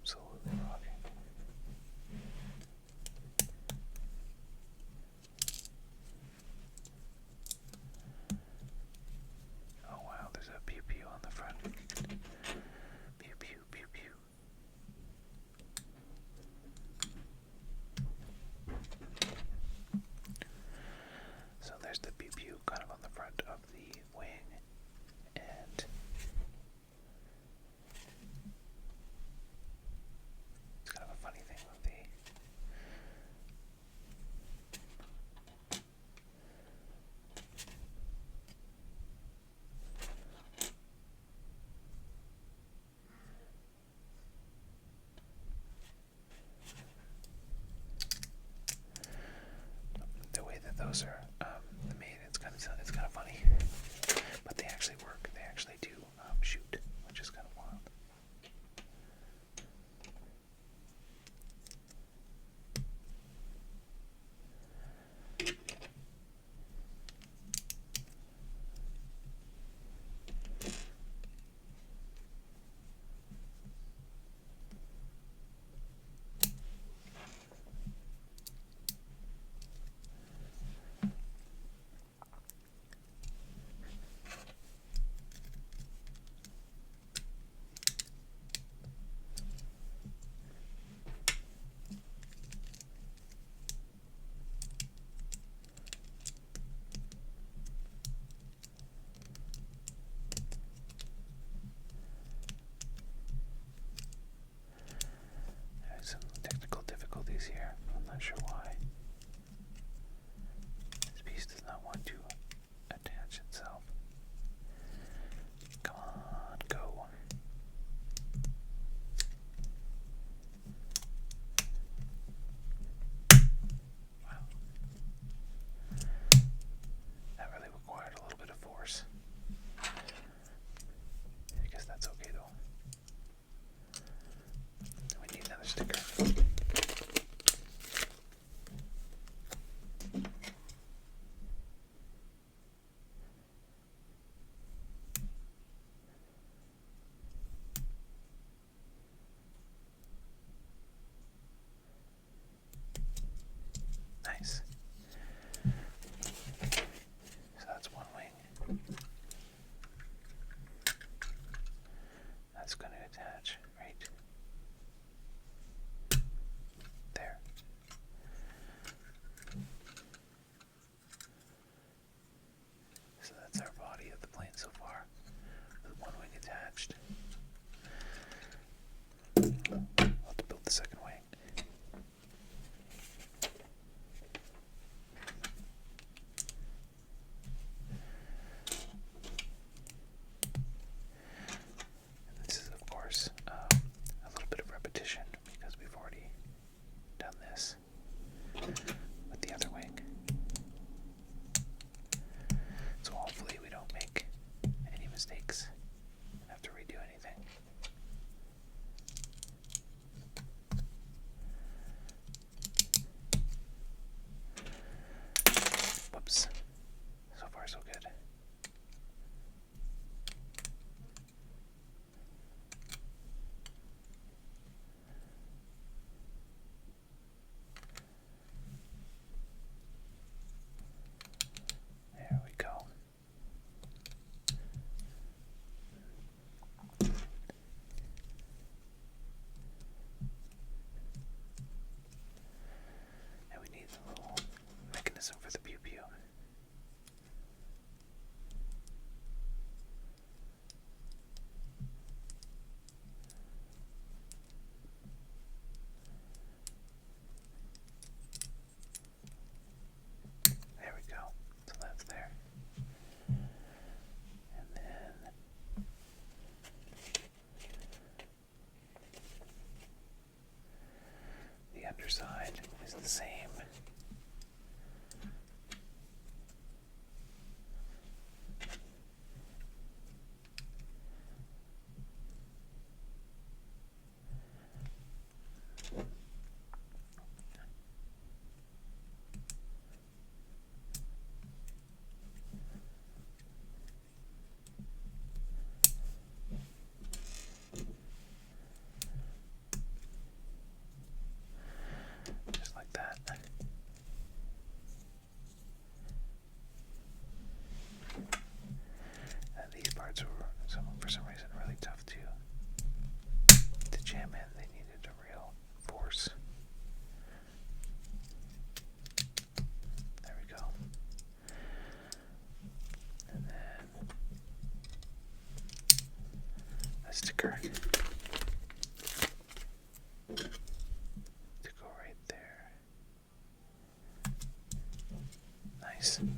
absolutely rocking. Oh wow, there's a pew pew on the front. Pew pew pew pew. So there's the pew pew kind of on the front of the wing, and it's kind of a funny thing with the way that those are made. It's kind of funny, but they actually work. They actually do shoot, which is kind of wild. Some technical difficulties here. I'm not sure why. This piece does not want to attach itself. Come on, go. Wow. That really required a little bit of force. I guess that's okay though. We need another sticker. Nice. So that's one wing. That's going to attach right there. So that's our body of the plane so far, with one wing attached. We'll have to build the second wing. And this is, of course, anchor to go right there. Nice. And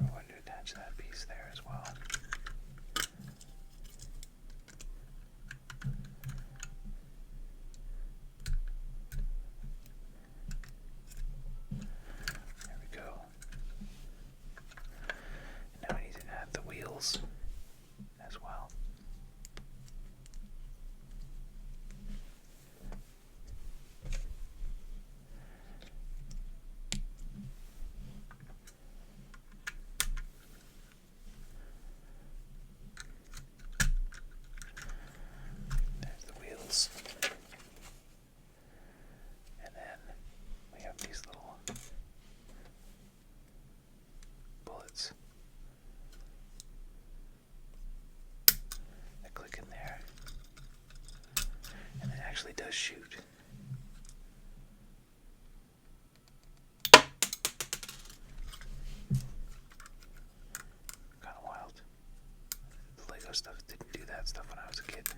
we're going to attach that piece there as well. There we go. Now we need to add the wheels as well. There's the wheels. And then we have these little bullets that click in there. And it actually does shoot. Kind of wild. The Lego stuff didn't do that stuff when I was a kid.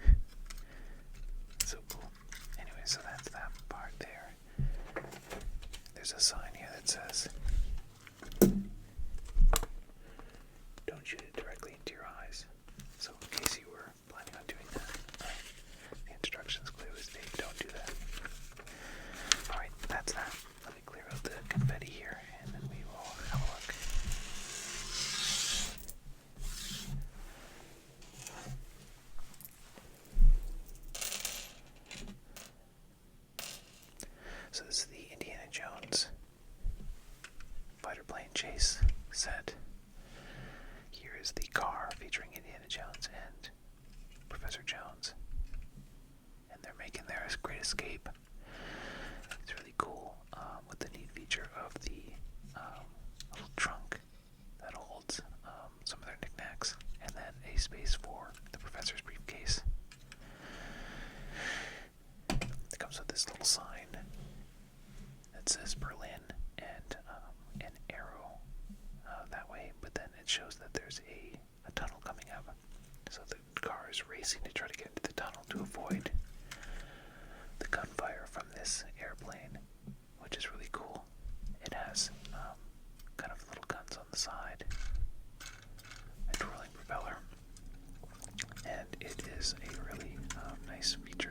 So cool. Anyway, so that's that part there. There's a sign here that says, "Don't shoot it directly into your eyes." So in case you were planning on doing that, the instructions clearly state don't do that. Alright, that's that. Let me clear out the confetti here, and then we will have a look. So this is the Indiana Jones fighter plane chase set. Here is the car featuring Indiana Jones and Professor Jones. And they're making their great escape. It's really cool, with the neat feature of the little trunk that holds some of their knickknacks, and then a space for the professor's briefcase. It comes with this little sign that says Berlin and an arrow that way, but then it shows that there's a tunnel coming up. So the car is racing to try to get into the tunnel to avoid the gunfire from this airplane, which is really cool. It has kind of little guns on the side, a twirling propeller, and it is a really nice feature